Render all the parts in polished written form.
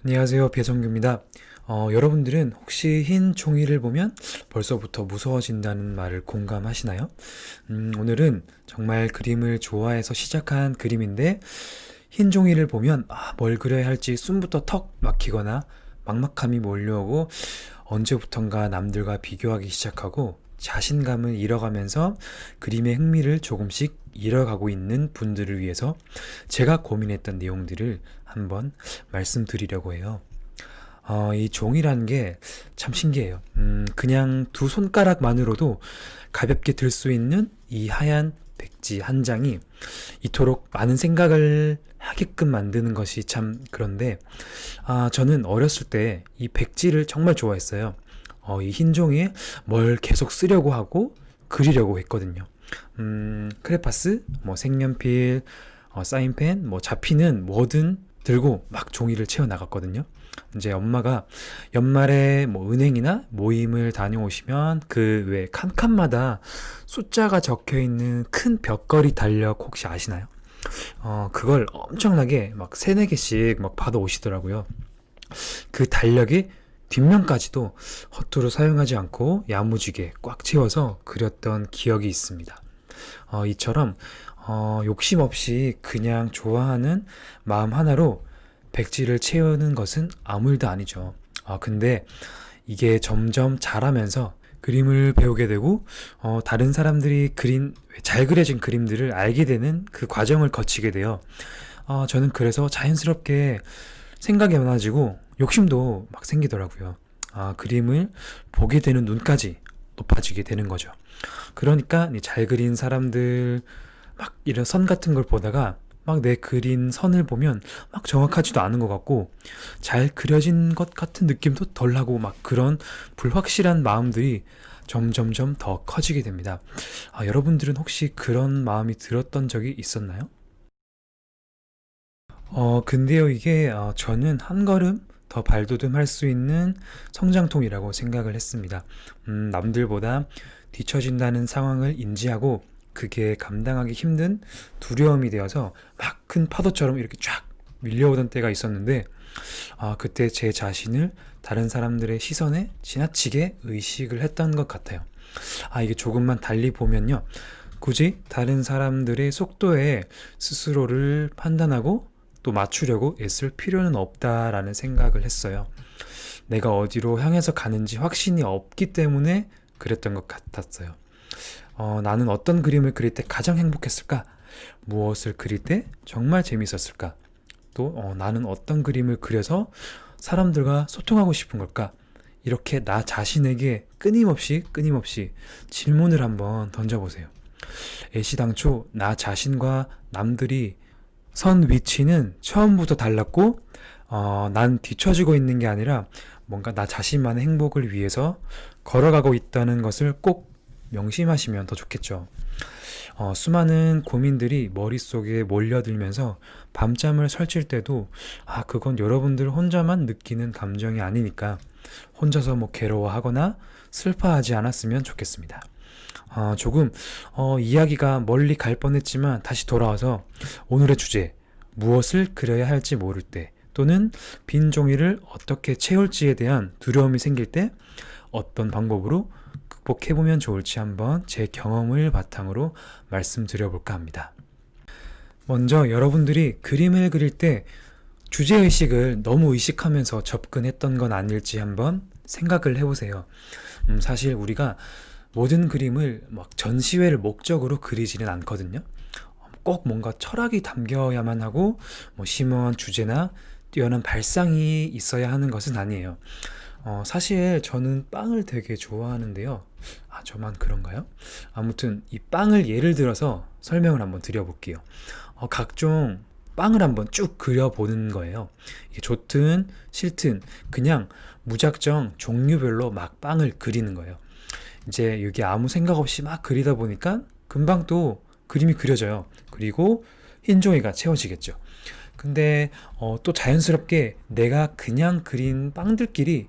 안녕하세요. 배성규입니다. 여러분들은 혹시 흰 종이를 보면 벌써부터 무서워진다는 말을 공감하시나요? 오늘은 정말 그림을 좋아해서 시작한 그림인데 흰 종이를 보면 뭘 그려야 할지 숨부터 턱 막히거나 막막함이 몰려오고 언제부턴가 남들과 비교하기 시작하고 자신감을 잃어가면서 그림의 흥미를 조금씩 잃어가고 있는 분들을 위해서 제가 고민했던 내용들을 한번 말씀드리려고 해요. 이 종이라는 게 참 신기해요. 그냥 두 손가락만으로도 가볍게 들 수 있는 이 하얀 백지 한 장이 이토록 많은 생각을 하게끔 만드는 것이 참 그런데, 저는 어렸을 때 이 백지를 정말 좋아했어요. 이 흰 종이에 뭘 계속 쓰려고 하고 그리려고 했거든요. 크레파스, 뭐 색연필, 사인펜, 뭐 잡히는 뭐든 들고 막 종이를 채워 나갔거든요. 이제 엄마가 연말에 뭐 은행이나 모임을 다녀오시면 그 왜 칸칸마다 숫자가 적혀 있는 큰 벽걸이 달력 혹시 아시나요? 그걸 엄청나게 막 세네 개씩 막 받아 오시더라고요. 그 달력이 뒷면까지도 허투루 사용하지 않고 야무지게 꽉 채워서 그렸던 기억이 있습니다. 이처럼 욕심 없이 그냥 좋아하는 마음 하나로 백지를 채우는 것은 아무 일도 아니죠. 근데 이게 점점 자라면서 그림을 배우게 되고 다른 사람들이 잘 그려진 그림들을 알게 되는 그 과정을 거치게 돼요. 저는 그래서 자연스럽게 생각이 많아지고 욕심도 막 생기더라고요. 그림을 보게 되는 눈까지 높아지게 되는 거죠. 그러니까 이 잘 그린 사람들 막 이런 선 같은 걸 보다가 막 내 그린 선을 보면 막 정확하지도 않은 것 같고 잘 그려진 것 같은 느낌도 덜하고 막 그런 불확실한 마음들이 점점점 더 커지게 됩니다. 여러분들은 혹시 그런 마음이 들었던 적이 있었나요? 근데요, 이게 저는 한 걸음 더 발돋움할 수 있는 성장통이라고 생각을 했습니다. 남들보다 뒤처진다는 상황을 인지하고 그게 감당하기 힘든 두려움이 되어서 막 큰 파도처럼 이렇게 쫙 밀려오던 때가 있었는데, 그때 제 자신을 다른 사람들의 시선에 지나치게 의식을 했던 것 같아요. 이게 조금만 달리 보면요. 굳이 다른 사람들의 속도에 스스로를 판단하고 또 맞추려고 애쓸 필요는 없다라는 생각을 했어요. 내가 어디로 향해서 가는지 확신이 없기 때문에 그랬던 것 같았어요. 나는 어떤 그림을 그릴 때 가장 행복했을까? 무엇을 그릴 때 정말 재밌었을까? 또 나는 어떤 그림을 그려서 사람들과 소통하고 싶은 걸까? 이렇게 나 자신에게 끊임없이 질문을 한번 던져보세요. 애시당초 나 자신과 남들이 선 위치는 처음부터 달랐고, 난 뒤처지고 있는 게 아니라 뭔가 나 자신만의 행복을 위해서 걸어가고 있다는 것을 꼭 명심하시면 더 좋겠죠. 수많은 고민들이 머릿속에 몰려들면서 밤잠을 설칠 때도 그건 여러분들 혼자만 느끼는 감정이 아니니까 혼자서 뭐 괴로워하거나 슬퍼하지 않았으면 좋겠습니다. 조금 이야기가 멀리 갈 뻔했지만 다시 돌아와서 오늘의 주제, 무엇을 그려야 할지 모를 때 또는 빈 종이를 어떻게 채울지에 대한 두려움이 생길 때 어떤 방법으로 극복해보면 좋을지 한번 제 경험을 바탕으로 말씀드려볼까 합니다. 먼저 여러분들이 그림을 그릴 때 주제의식을 너무 의식하면서 접근했던 건 아닐지 한번 생각을 해보세요. 사실 우리가 모든 그림을 막 전시회를 목적으로 그리지는 않거든요. 꼭 뭔가 철학이 담겨야만 하고 뭐 심오한 주제나 뛰어난 발상이 있어야 하는 것은 아니에요. 사실 저는 빵을 되게 좋아하는데요. 저만 그런가요? 아무튼 이 빵을 예를 들어서 설명을 한번 드려볼게요. 각종 빵을 한번 쭉 그려보는 거예요. 이게 좋든 싫든 그냥 무작정 종류별로 막 빵을 그리는 거예요. 이제 이게 아무 생각 없이 막 그리다 보니까 금방 또 그림이 그려져요. 그리고 흰 종이가 채워지겠죠. 근데 또 자연스럽게 내가 그냥 그린 빵들끼리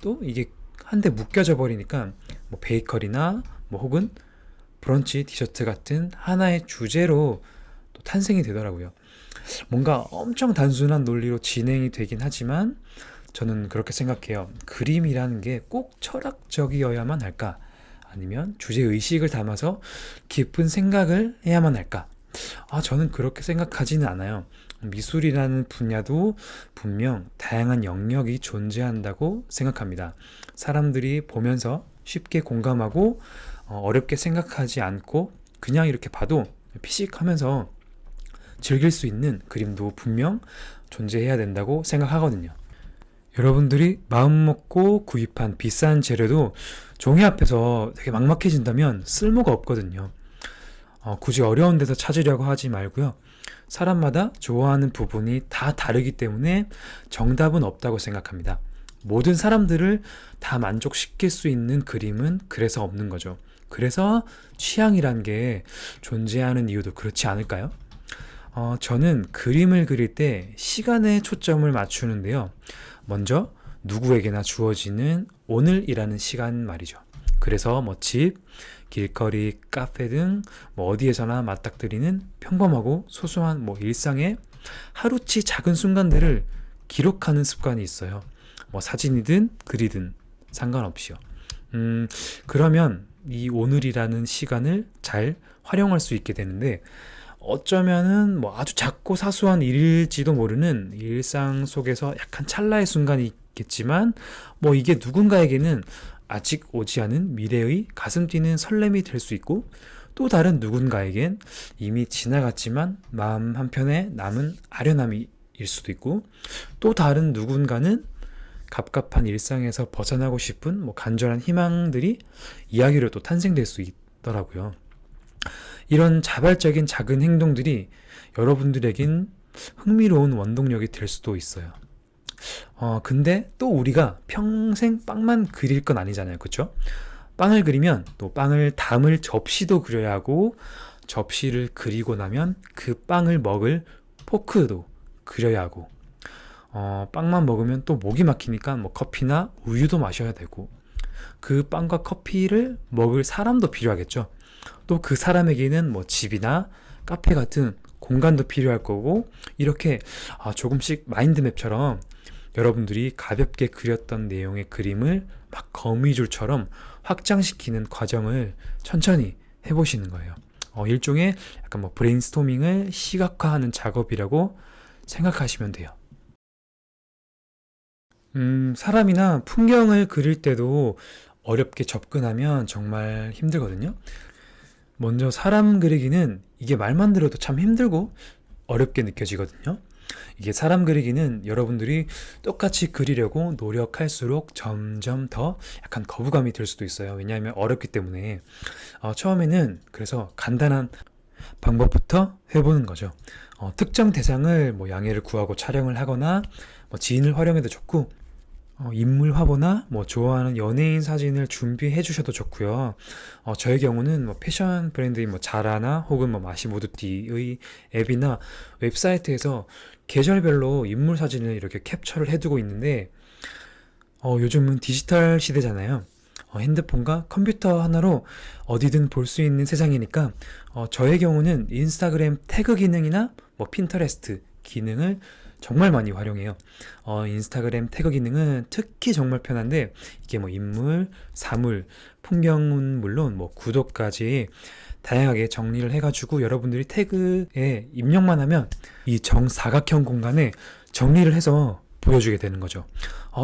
또 이게 한데 묶여져 버리니까 뭐 베이커리나 뭐 혹은 브런치 디저트 같은 하나의 주제로 또 탄생이 되더라고요. 뭔가 엄청 단순한 논리로 진행이 되긴 하지만 저는 그렇게 생각해요. 그림이라는 게 꼭 철학적이어야만 할까? 아니면 주제의식을 담아서 깊은 생각을 해야만 할까? 저는 그렇게 생각하지는 않아요. 미술이라는 분야도 분명 다양한 영역이 존재한다고 생각합니다. 사람들이 보면서 쉽게 공감하고 어렵게 생각하지 않고 그냥 이렇게 봐도 피식하면서 즐길 수 있는 그림도 분명 존재해야 된다고 생각하거든요. 여러분들이 마음먹고 구입한 비싼 재료도 종이 앞에서 되게 막막해진다면 쓸모가 없거든요. 굳이 어려운 데서 찾으려고 하지 말고요. 사람마다 좋아하는 부분이 다 다르기 때문에 정답은 없다고 생각합니다. 모든 사람들을 다 만족시킬 수 있는 그림은 그래서 없는 거죠. 그래서 취향이란 게 존재하는 이유도 그렇지 않을까요? 저는 그림을 그릴 때 시간에 초점을 맞추는데요. 먼저 누구에게나 주어지는 오늘이라는 시간 말이죠. 그래서 집, 길거리, 카페 등 어디에서나 맞닥뜨리는 평범하고 소소한 일상의 하루치 작은 순간들을 기록하는 습관이 있어요. 사진이든 글이든 상관없이요. 그러면 이 오늘이라는 시간을 잘 활용할 수 있게 되는데 어쩌면은 아주 작고 사소한 일일지도 모르는 일상 속에서 약간 찰나의 순간이 있겠지만 이게 누군가에게는 아직 오지 않은 미래의 가슴 뛰는 설렘이 될 수 있고 또 다른 누군가에겐 이미 지나갔지만 마음 한편에 남은 아련함이 일 수도 있고 또 다른 누군가는 갑갑한 일상에서 벗어나고 싶은 간절한 희망들이 이야기로 또 탄생될 수 있더라고요. 이런 자발적인 작은 행동들이 여러분들에겐 흥미로운 원동력이 될 수도 있어요. 근데 또 우리가 평생 빵만 그릴 건 아니잖아요. 그쵸? 빵을 그리면 또 빵을 담을 접시도 그려야 하고 접시를 그리고 나면 그 빵을 먹을 포크도 그려야 하고 빵만 먹으면 또 목이 막히니까 커피나 우유도 마셔야 되고 그 빵과 커피를 먹을 사람도 필요하겠죠. 또 그 사람에게는 집이나 카페 같은 공간도 필요할 거고 이렇게 조금씩 마인드맵처럼 여러분들이 가볍게 그렸던 내용의 그림을 막 거미줄처럼 확장시키는 과정을 천천히 해보시는 거예요. 일종의 약간 브레인스토밍을 시각화하는 작업이라고 생각하시면 돼요. 사람이나 풍경을 그릴 때도 어렵게 접근하면 정말 힘들거든요. 먼저 사람 그리기는 이게 말만 들어도 참 힘들고 어렵게 느껴지거든요. 이게 사람 그리기는 여러분들이 똑같이 그리려고 노력할수록 점점 더 약간 거부감이 들 수도 있어요. 왜냐하면 어렵기 때문에. 처음에는 그래서 간단한 방법부터 해보는 거죠. 특정 대상을 양해를 구하고 촬영을 하거나 지인을 활용해도 좋고 인물 화보나 좋아하는 연예인 사진을 준비해 주셔도 좋고요. 저의 경우는 패션 브랜드인 자라나 혹은 마시모두띠의 앱이나 웹사이트에서 계절별로 인물 사진을 이렇게 캡처를 해두고 있는데 요즘은 디지털 시대잖아요. 핸드폰과 컴퓨터 하나로 어디든 볼 수 있는 세상이니까 저의 경우는 인스타그램 태그 기능이나 핀터레스트 기능을 정말 많이 활용해요. 인스타그램 태그 기능은 특히 정말 편한데 이게 인물, 사물, 풍경은 물론 구도까지 다양하게 정리를 해가지고 여러분들이 태그에 입력만 하면 이 정사각형 공간에 정리를 해서 보여주게 되는 거죠.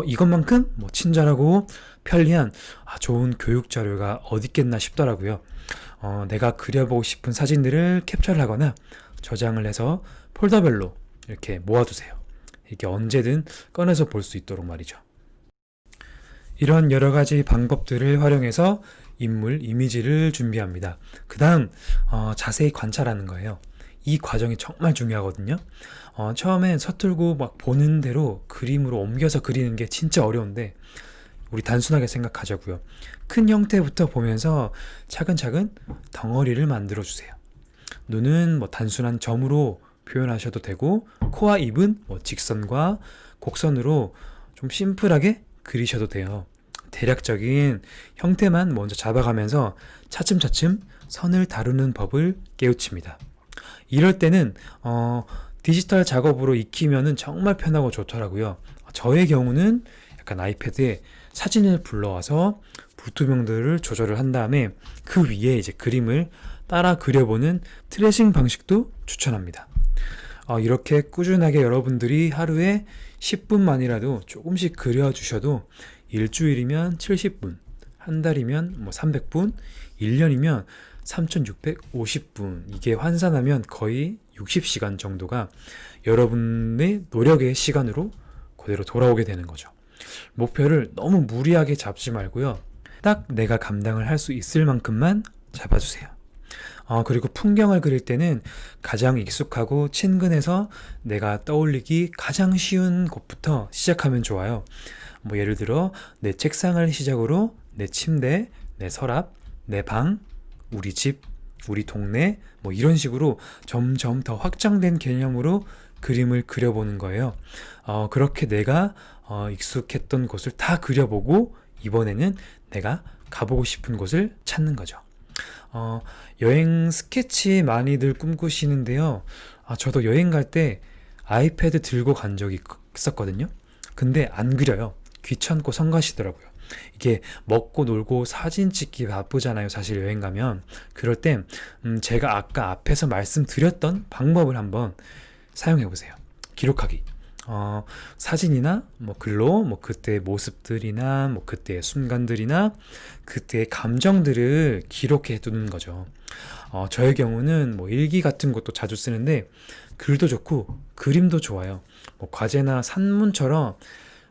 이것만큼 친절하고 편리한 좋은 교육 자료가 어디 있겠나 싶더라고요. 내가 그려보고 싶은 사진들을 캡처를 하거나 저장을 해서 폴더별로 이렇게 모아두세요. 이게 언제든 꺼내서 볼 수 있도록 말이죠. 이런 여러 가지 방법들을 활용해서 인물 이미지를 준비합니다. 그 다음 자세히 관찰하는 거예요. 이 과정이 정말 중요하거든요. 처음엔 서툴고 보는 대로 그림으로 옮겨서 그리는 게 진짜 어려운데 우리 단순하게 생각하자고요. 큰 형태부터 보면서 차근차근 덩어리를 만들어 주세요. 눈은 단순한 점으로 표현하셔도 되고 코와 입은 직선과 곡선으로 좀 심플하게 그리셔도 돼요. 대략적인 형태만 먼저 잡아가면서 차츰차츰 선을 다루는 법을 깨우칩니다. 이럴 때는 디지털 작업으로 익히면은 정말 편하고 좋더라고요. 저의 경우는 약간 아이패드에 사진을 불러와서 붓투명들을 조절을 한 다음에 그 위에 이제 그림을 따라 그려보는 트레싱 방식도 추천합니다. 이렇게 꾸준하게 여러분들이 하루에 10분만이라도 조금씩 그려주셔도 일주일이면 70분, 한 달이면 뭐 300분, 1년이면 3650분, 이게 환산하면 거의 60시간 정도가 여러분의 노력의 시간으로 그대로 돌아오게 되는 거죠. 목표를 너무 무리하게 잡지 말고요. 딱 내가 감당을 할 수 있을 만큼만 잡아주세요. 그리고 풍경을 그릴 때는 가장 익숙하고 친근해서 내가 떠올리기 가장 쉬운 곳부터 시작하면 좋아요. 뭐 예를 들어 내 책상을 시작으로 내 침대, 내 서랍, 내 방, 우리 집, 우리 동네, 뭐 이런 식으로 점점 더 확장된 개념으로 그림을 그려보는 거예요. 그렇게 내가 익숙했던 곳을 다 그려보고 이번에는 내가 가보고 싶은 곳을 찾는 거죠. 여행 스케치 많이들 꿈꾸시는데요. 저도 여행 갈 때 아이패드 들고 간 적이 있었거든요. 근데 안 그려요. 귀찮고 성가시더라고요. 이게 먹고 놀고 사진 찍기 바쁘잖아요. 사실 여행 가면. 그럴 땐 제가 아까 앞에서 말씀드렸던 방법을 한번 사용해 보세요. 기록하기. 사진이나 뭐 글로 뭐 그때의 모습들이나 뭐 그때의 순간들이나 그때의 감정들을 기록해 두는 거죠. 저의 경우는 뭐 일기 같은 것도 자주 쓰는데 글도 좋고 그림도 좋아요. 뭐 과제나 산문처럼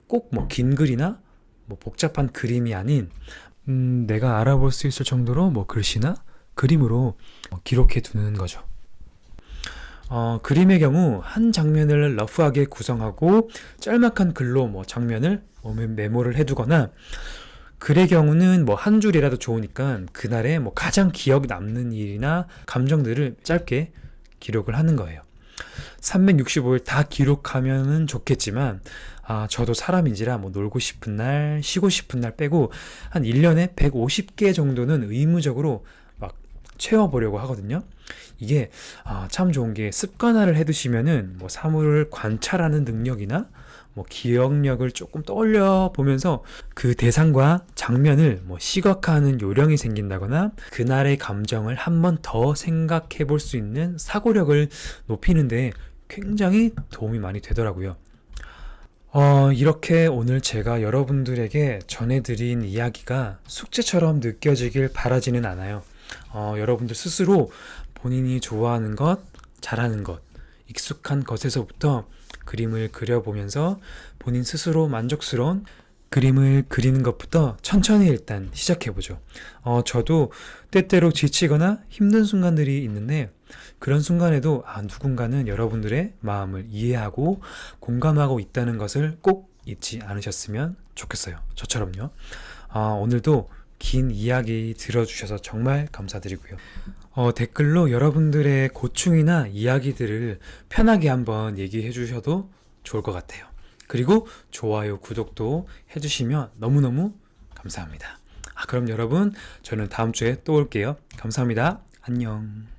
꼭 뭐 긴 글이나 뭐 복잡한 그림이 아닌 내가 알아볼 수 있을 정도로 뭐 글씨나 그림으로 기록해 두는 거죠. 그림의 경우 한 장면을 러프하게 구성하고 짤막한 글로 뭐 장면을 메모를 해두거나, 글의 경우는 뭐 한 줄이라도 좋으니까 그날의 뭐 가장 기억 남는 일이나 감정들을 짧게 기록을 하는 거예요. 365일 다 기록하면은 좋겠지만 저도 사람인지라 뭐 놀고 싶은 날, 쉬고 싶은 날 빼고 한 1년에 150개 정도는 의무적으로 막 채워보려고 하거든요. 이게 참 좋은 게 습관화를 해두시면은 뭐 사물을 관찰하는 능력이나 뭐 기억력을 조금 떠올려 보면서 그 대상과 장면을 뭐 시각화하는 요령이 생긴다거나 그날의 감정을 한 번 더 생각해 볼 수 있는 사고력을 높이는데 굉장히 도움이 많이 되더라고요. 이렇게 오늘 제가 여러분들에게 전해드린 이야기가 숙제처럼 느껴지길 바라지는 않아요. 여러분들 스스로 본인이 좋아하는 것, 잘하는 것, 익숙한 것에서부터 그림을 그려보면서 본인 스스로 만족스러운 그림을 그리는 것부터 천천히 일단 시작해보죠. 저도 때때로 지치거나 힘든 순간들이 있는데 그런 순간에도 누군가는 여러분들의 마음을 이해하고 공감하고 있다는 것을 꼭 잊지 않으셨으면 좋겠어요. 저처럼요. 오늘도 긴 이야기 들어주셔서 정말 감사드리고요. 댓글로 여러분들의 고충이나 이야기들을 편하게 한번 얘기해 주셔도 좋을 것 같아요. 그리고 좋아요, 구독도 해주시면 너무너무 감사합니다. 그럼 여러분, 저는 다음 주에 또 올게요. 감사합니다. 안녕.